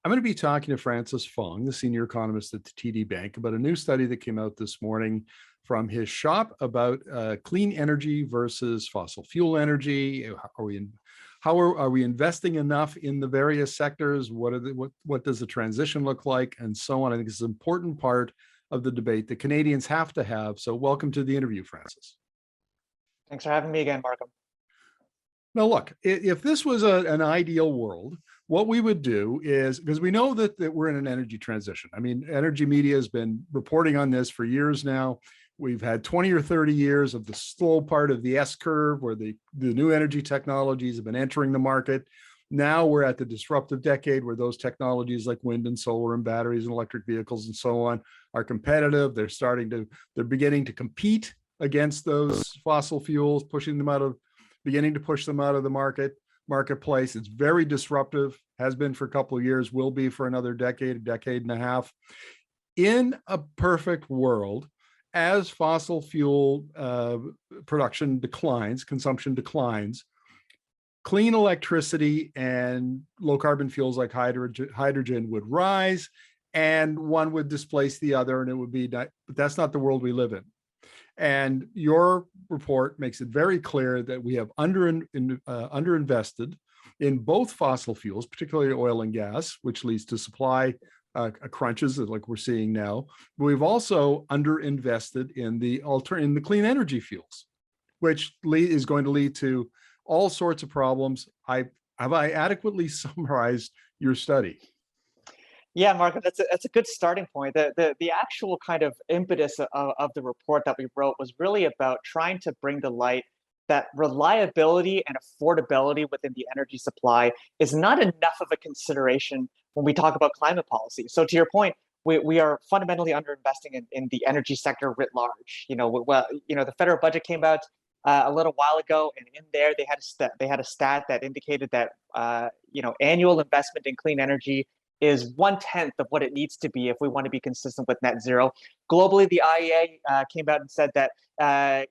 I'm going to be talking to Francis Fong, the senior economist at the TD Bank, about a new study that came out this morning from his shop about clean energy versus fossil fuel energy. Are we investing enough in the various sectors? What does the transition look like, and so on? I think it's an important part of the debate that Canadians have to have. So, welcome to the interview, Francis. Thanks for having me again, Markham. Now, look, if this was an ideal world, what we would do is, because we know that we're in an energy transition. I mean, energy media has been reporting on this for years now. We've had 20 or 30 years of the slow part of the S curve where the new energy technologies have been entering the market. Now we're at the disruptive decade where those technologies like wind and solar and batteries and electric vehicles and so on are competitive. They're beginning to compete against those fossil fuels, beginning to push them out of the marketplace. It's very disruptive, has been for a couple of years, will be for another decade and a half. In a perfect world, as fossil fuel production declines, consumption declines, clean electricity and low carbon fuels like hydrogen would rise, and one would displace the other, and it would be, but that's not the world we live in. And your report makes it very clear that we have underinvested in both fossil fuels, particularly oil and gas, which leads to supply crunches like we're seeing now. But we've also underinvested in the clean energy fuels, which is going to lead to all sorts of problems. Have I adequately summarized your study? Yeah, Mark, that's a good starting point. The actual kind of impetus of the report that we wrote was really about trying to bring to light that reliability and affordability within the energy supply is not enough of a consideration when we talk about climate policy. So to your point, we are fundamentally underinvesting in the energy sector writ large. The federal budget came out a little while ago, and in there they had a stat that indicated that annual investment in clean energy is 1/10 of what it needs to be if we want to be consistent with net zero. Globally, the IEA came out and said that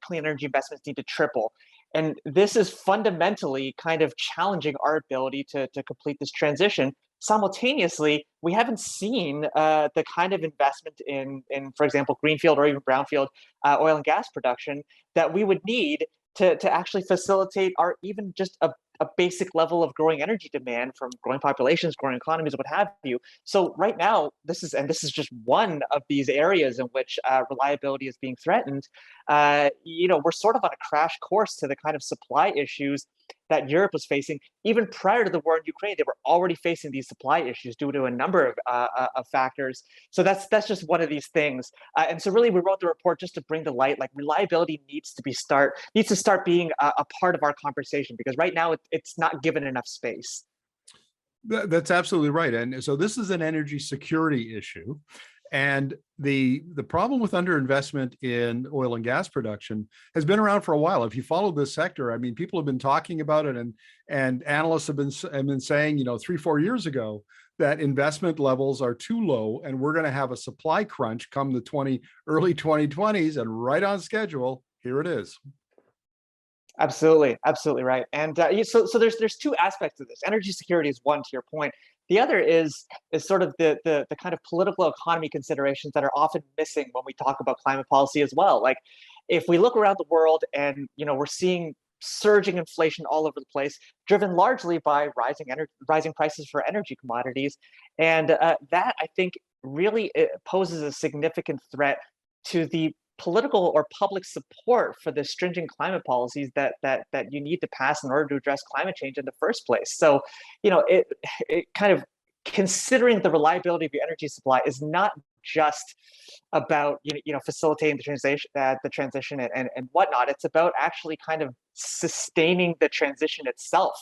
clean energy investments need to triple. And this is fundamentally kind of challenging our ability to complete this transition. Simultaneously, we haven't seen the kind of investment in, for example, greenfield or even brownfield oil and gas production that we would need to actually facilitate our even just a basic level of growing energy demand from growing populations, growing economies, what have you. So right now, this is just one of these areas in which reliability is being threatened. We're sort of on a crash course to the kind of supply issues that Europe was facing. Even prior to the war in Ukraine, they were already facing these supply issues due to a number of factors. So that's just one of these things. And so really, we wrote the report just to bring to light, like, reliability needs to start being a part of our conversation, because right now it's not given enough space. That's absolutely right. And so this is an energy security issue. And the problem with underinvestment in oil and gas production has been around for a while. If you follow this sector, I mean, people have been talking about it, and analysts have been saying, 3-4 years ago, that investment levels are too low, and we're going to have a supply crunch come the early 2020s, and right on schedule, here it is. Absolutely right. And so there's two aspects of this. Energy security is one, to your point. The other is sort of the kind of political economy considerations that are often missing when we talk about climate policy as well. Like, if we look around the world and we're seeing surging inflation all over the place, driven largely by rising prices for energy commodities, and that, I think, really poses a significant threat to the political or public support for the stringent climate policies that you need to pass in order to address climate change in the first place. So, it kind of, considering the reliability of your energy supply is not just about facilitating the transition and whatnot. It's about actually kind of sustaining the transition itself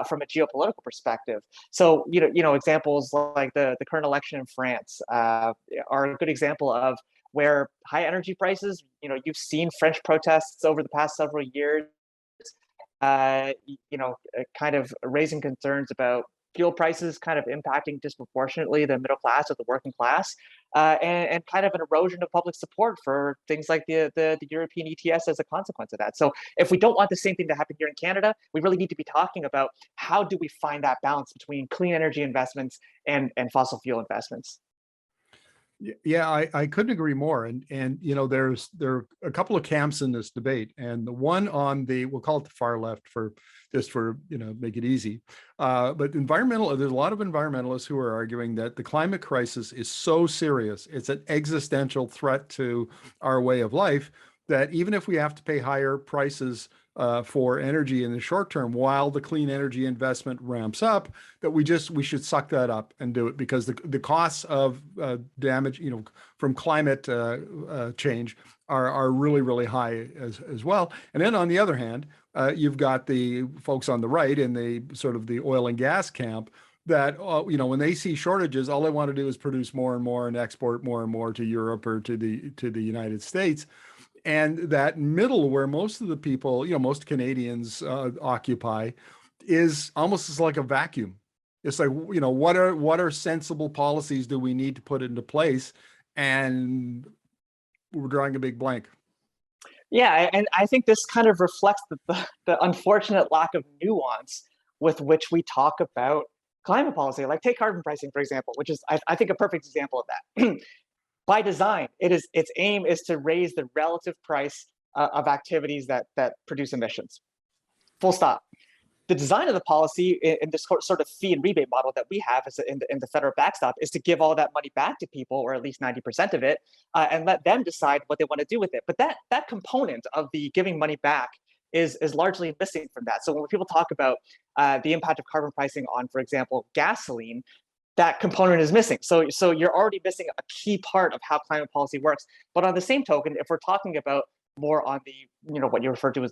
from a geopolitical perspective. So examples like the current election in France are a good example of where high energy prices, you've seen French protests over the past several years, kind of raising concerns about fuel prices kind of impacting disproportionately the middle class or the working class, and kind of an erosion of public support for things like the European ETS as a consequence of that. So if we don't want the same thing to happen here in Canada, we really need to be talking about how do we find that balance between clean energy investments and fossil fuel investments. Yeah, I couldn't agree more. And there are a couple of camps in this debate, and the one on the, we'll call it the far left for just for make it easy. But there's a lot of environmentalists who are arguing that the climate crisis is so serious, it's an existential threat to our way of life, that even if we have to pay higher prices for energy in the short term while the clean energy investment ramps up, that we should suck that up and do it, because the costs of damage from climate change are really, really high as well. And then on the other hand, you've got the folks on the right in the sort of the oil and gas camp that when they see shortages, all they want to do is produce more and more and export more and more to Europe or to the United States. And that middle, where most of the people, most Canadians occupy, is almost like a vacuum. It's like, what are sensible policies do we need to put into place? And we're drawing a big blank. Yeah, and I think this kind of reflects the unfortunate lack of nuance with which we talk about climate policy. Like take carbon pricing, for example, which is, I think, a perfect example of that. By design, its aim is to raise the relative price of activities that produce emissions. Full stop. The design of the policy in this sort of fee and rebate model that we have in the federal backstop is to give all that money back to people, or at least 90% of it, and let them decide what they want to do with it. But that component of the giving money back is largely missing from that. So when people talk about the impact of carbon pricing on, for example, gasoline, that component is missing. So you're already missing a key part of how climate policy works. But on the same token, if we're talking about more on the what you refer to as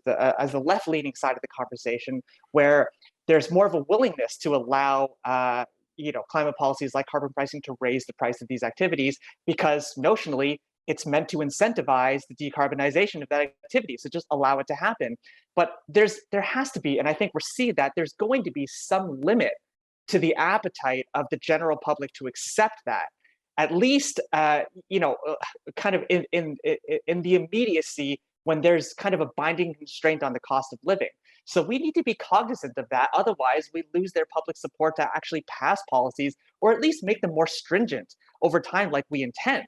the left-leaning side of the conversation, where there's more of a willingness to allow climate policies like carbon pricing to raise the price of these activities, because notionally it's meant to incentivize the decarbonization of that activity. So just allow it to happen. But there has to be, and I think we're seeing that there's going to be some limit to the appetite of the general public to accept that, at least kind of in the immediacy, when there's kind of a binding constraint on the cost of living. So we need to be cognizant of that. Otherwise, we lose their public support to actually pass policies, or at least make them more stringent over time, like we intend.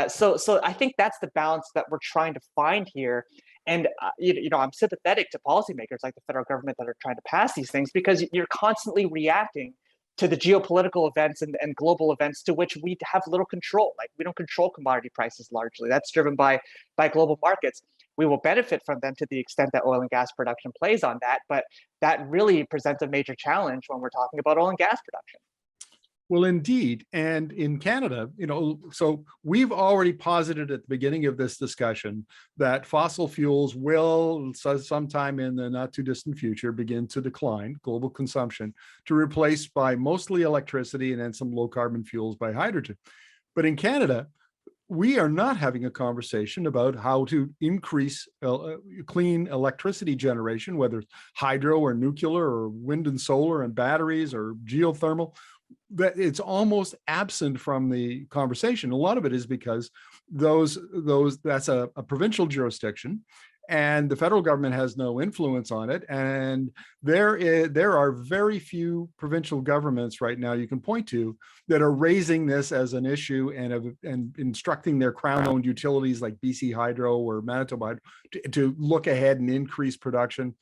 So I think that's the balance that we're trying to find here. And I'm sympathetic to policymakers like the federal government that are trying to pass these things, because you're constantly reacting to the geopolitical events and global events to which we have little control. Like, we don't control commodity prices largely. That's driven by global markets. We will benefit from them to the extent that oil and gas production plays on that, but that really presents a major challenge when we're talking about oil and gas production. Well, indeed. And in Canada, so we've already posited at the beginning of this discussion that fossil fuels will sometime in the not too distant future begin to decline, global consumption, to replace by mostly electricity and then some low carbon fuels by hydrogen. But in Canada, we are not having a conversation about how to increase clean electricity generation, whether it's hydro or nuclear or wind and solar and batteries or geothermal. That it's almost absent from the conversation. A lot of it is because that's a provincial jurisdiction, and the federal government has no influence on it. And there are very few provincial governments right now you can point to that are raising this as an issue and instructing their crown-owned utilities like BC Hydro or Manitoba Hydro to look ahead and increase production.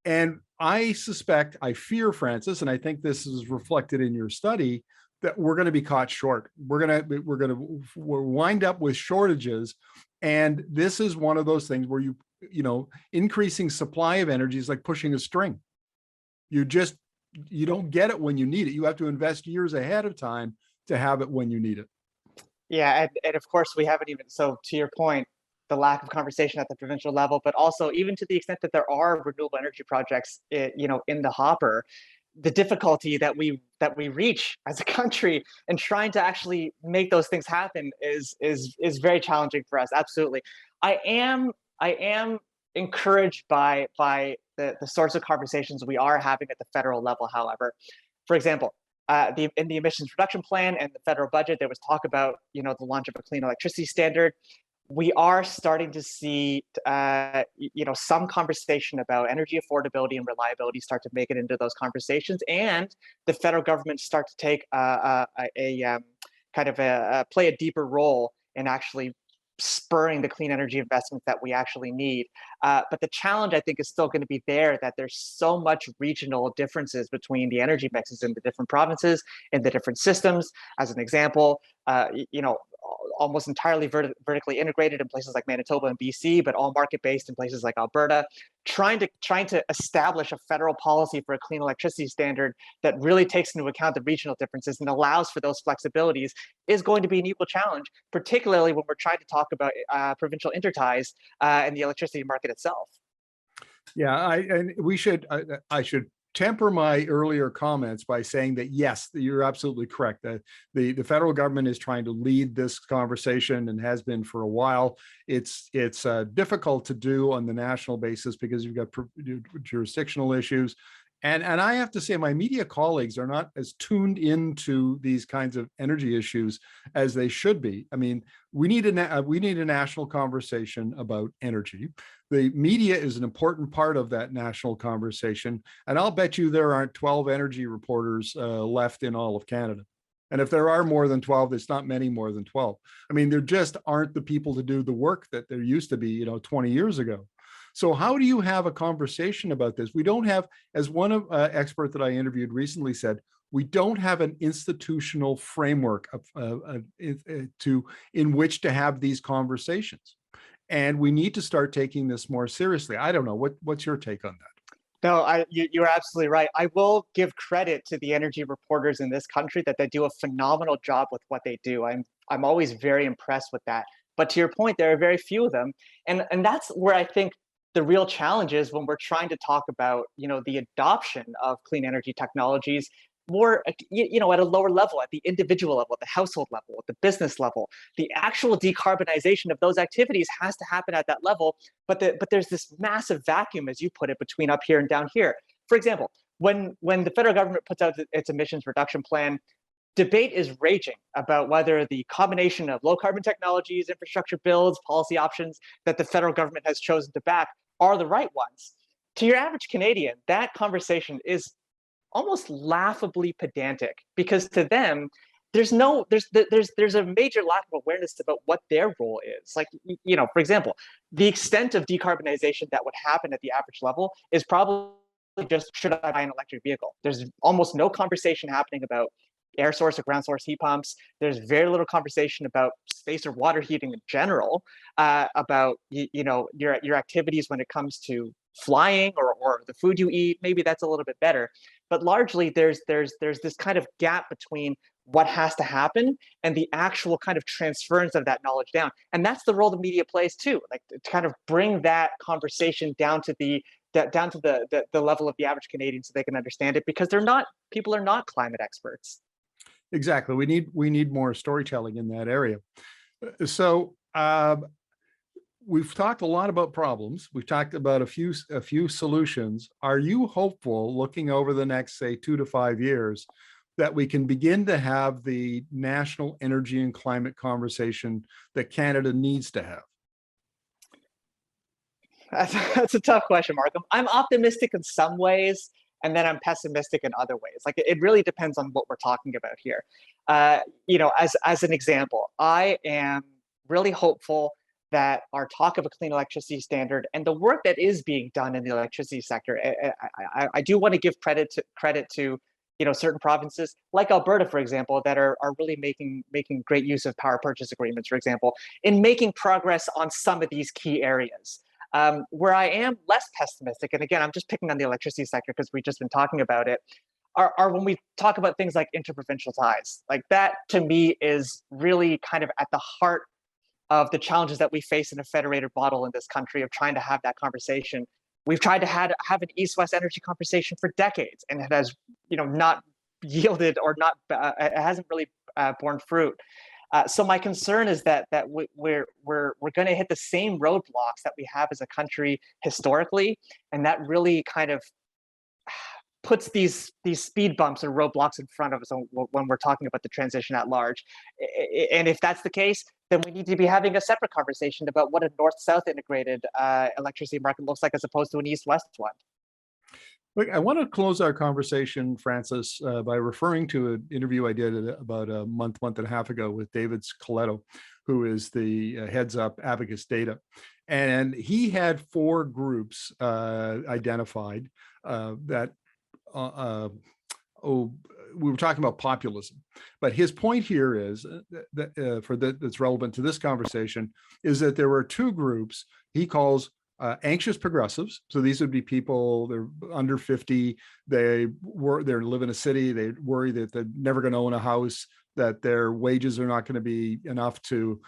And I fear, Francis, and I think this is reflected in your study, that we're going to be caught short. We're going to wind up with shortages. And this is one of those things where increasing supply of energy is like pushing a string. You don't get it when you need it. You have to invest years ahead of time to have it when you need it. Yeah, and of course we haven't even, so to your point, the lack of conversation at the provincial level, but also even to the extent that there are renewable energy projects, in the hopper, the difficulty that we reach as a country in trying to actually make those things happen is very challenging for us. Absolutely. I am encouraged by the sorts of conversations we are having at the federal level, however. For example, in the emissions reduction plan and the federal budget, there was talk about the launch of a clean electricity standard. We are starting to see some conversation about energy affordability and reliability start to make it into those conversations, and the federal government start to take play a deeper role in actually spurring the clean energy investments that we actually need. But the challenge, I think, is still going to be there, that there's so much regional differences between the energy mixes in the different provinces and the different systems. As an example, almost entirely vertically integrated in places like Manitoba and BC, but all market-based in places like Alberta. Trying to establish a federal policy for a clean electricity standard that really takes into account the regional differences and allows for those flexibilities is going to be an equal challenge, particularly when we're trying to talk about provincial interties and the electricity market itself. Yeah, I should temper my earlier comments by saying that, yes, you're absolutely correct. That the federal government is trying to lead this conversation and has been for a while. It's difficult to do on the national basis because you've got jurisdictional issues. And I have to say, my media colleagues are not as tuned into these kinds of energy issues as they should be. I mean, we need a national conversation about energy. The media is an important part of that national conversation, and I'll bet you there aren't 12 energy reporters left in all of Canada. And if there are more than 12, it's not many more than 12. I mean, there just aren't the people to do the work that there used to be, 20 years ago. So how do you have a conversation about this? We don't have, as one of expert that I interviewed recently said, we don't have an institutional framework in which to have these conversations. And we need to start taking this more seriously. I don't know, what's your take on that? No, you're absolutely right. I will give credit to the energy reporters in this country that they do a phenomenal job with what they do. I'm always very impressed with that. But to your point, there are very few of them, and that's where I think the real challenge is when we're trying to talk about the adoption of clean energy technologies more at a lower level, at the individual level, at the household level, at the business level. The actual decarbonization of those activities has to happen at that level, but there's this massive vacuum, as you put it, between up here and down here. For example, when the federal government puts out its emissions reduction plan, debate is raging about whether the combination of low carbon technologies, infrastructure builds, policy options that the federal government has chosen to back are the right ones. To your average Canadian, that conversation is almost laughably pedantic, because to them, there's a major lack of awareness about what their role is. Like, for example, the extent of decarbonization that would happen at the average level is probably just, should I buy an electric vehicle? There's almost no conversation happening about air source or ground source heat pumps. There's very little conversation about space or water heating in general, about your activities when it comes to flying or the food you eat. Maybe that's a little bit better, but largely there's this kind of gap between what has to happen and the actual kind of transference of that knowledge down. And that's the role the media plays too, like to kind of bring that conversation down to the level of the average Canadian so they can understand it, because people are not climate experts. Exactly. We need more storytelling in that area. So we've talked a lot about problems. We've talked about a few solutions. Are you hopeful, looking over the next, say, 2 to 5 years, that we can begin to have the national energy and climate conversation that Canada needs to have? That's a tough question, Markham. I'm optimistic in some ways, and then I'm pessimistic in other ways. Like, it really depends on what we're talking about here. As an example, I am really hopeful that our talk of a clean electricity standard and the work that is being done in the electricity sector, I do want to give credit to certain provinces like Alberta, for example, that are really making great use of power purchase agreements, for example, in making progress on some of these key areas. Where I am less pessimistic, and again, I'm just picking on the electricity sector because we've just been talking about it, are when we talk about things like interprovincial ties. Like, that, to me, is really kind of at the heart of the challenges that we face in a federated model in this country, of trying to have that conversation. We've tried to have an East-West energy conversation for decades, and it has, not yielded, or not, it hasn't really borne fruit. So my concern is that we're going to hit the same roadblocks that we have as a country historically, and that really kind of puts these speed bumps or roadblocks in front of us when we're talking about the transition at large. And if that's the case, then we need to be having a separate conversation about what a north-south integrated electricity market looks like as opposed to an east-west one. Look, I want to close our conversation, Francis, by referring to an interview I did about a month and a half ago with David Coletto, who is the heads up Abacus Data. And he had 4 groups identified that, we were talking about populism. But his point here is that's relevant to this conversation is that there were 2 groups he calls anxious progressives. So these would be people, they're under 50, they live in a city, they worry that they're never going to own a house, that their wages are not going to be enough to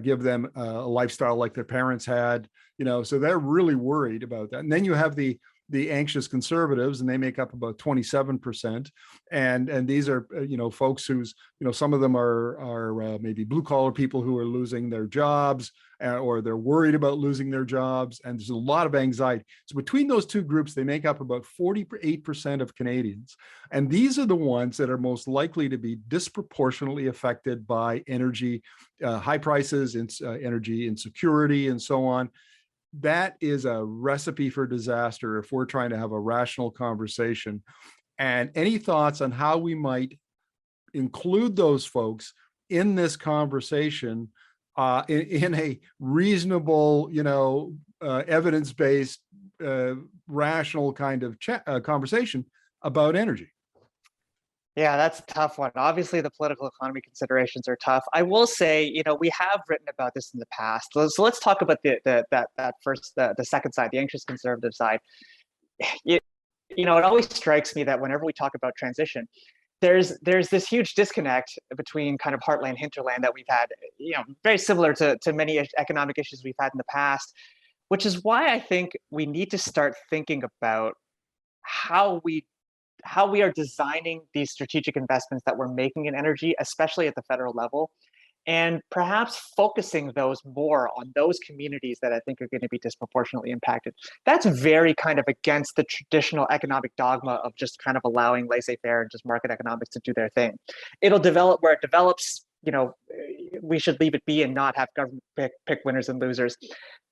give them a lifestyle like their parents had, so they're really worried about that. And then you have the anxious conservatives, and they make up about 27%. And these are, folks who's, some of them are maybe blue collar people who are losing their jobs, or they're worried about losing their jobs. And there's a lot of anxiety. So between those 2 groups, they make up about 48% of Canadians. And these are the ones that are most likely to be disproportionately affected by energy, high prices, energy insecurity, and so on. That is a recipe for disaster if we're trying to have a rational conversation. And any thoughts on how we might include those folks in this conversation in a reasonable, evidence-based, rational kind of conversation about energy? Yeah, that's a tough one. Obviously, the political economy considerations are tough. I will say, we have written about this in the past. So let's talk about the second side, the anxious conservative side. It always strikes me that whenever we talk about transition, there's this huge disconnect between kind of heartland, hinterland that we've had, very similar to many economic issues we've had in the past, which is why I think we need to start thinking about how we are designing these strategic investments that we're making in energy, especially at the federal level, and perhaps focusing those more on those communities that I think are going to be disproportionately impacted. That's very kind of against the traditional economic dogma of just kind of allowing laissez-faire and just market economics to do their thing. It'll develop where it develops. We should leave it be and not have government pick winners and losers.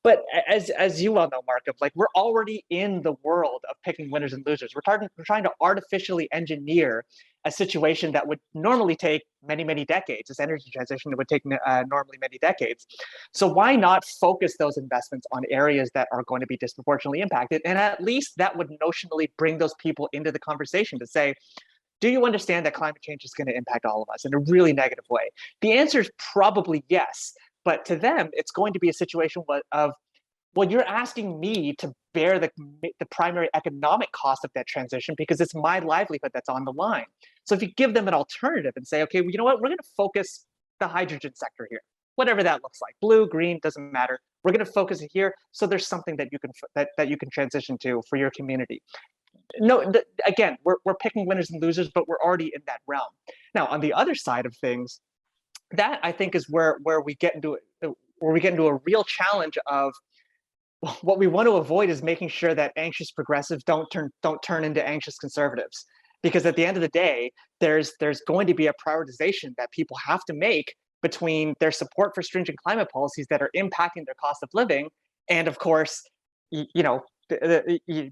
But as you well know, Markham, like, we're already in the world of picking winners and losers. We're trying to artificially engineer a situation that would normally take many, many decades. This energy transition that would take normally many decades. So why not focus those investments on areas that are going to be disproportionately impacted? And at least that would notionally bring those people into the conversation to say, do you understand that climate change is going to impact all of us in a really negative way? The answer is probably yes. But to them, it's going to be a situation of, well, you're asking me to bear the primary economic cost of that transition because it's my livelihood that's on the line. So if you give them an alternative and say, okay, well, you know what, we're going to focus the hydrogen sector here, whatever that looks like, blue, green, doesn't matter. We're going to focus it here, so there's something that you can transition to for your community. No, again, we're picking winners and losers, but we're already in that realm. Now, on the other side of things, that I think is where we get into a real challenge of what we want to avoid is making sure that anxious progressives don't turn into anxious conservatives, because at the end of the day, there's going to be a prioritization that people have to make between their support for stringent climate policies that are impacting their cost of living, and of course,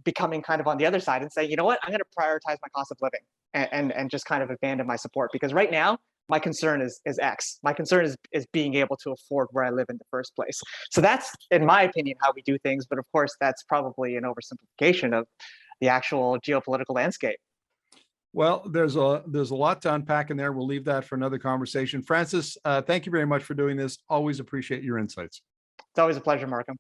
becoming kind of on the other side and saying, you know what, I'm going to prioritize my cost of living and just kind of abandon my support, because right now my concern is X. My concern is being able to afford where I live in the first place. So that's, in my opinion, how we do things. But of course, that's probably an oversimplification of the actual geopolitical landscape. Well, there's a lot to unpack in there. We'll leave that for another conversation. Francis, thank you very much for doing this. Always appreciate your insights. It's always a pleasure, Markham.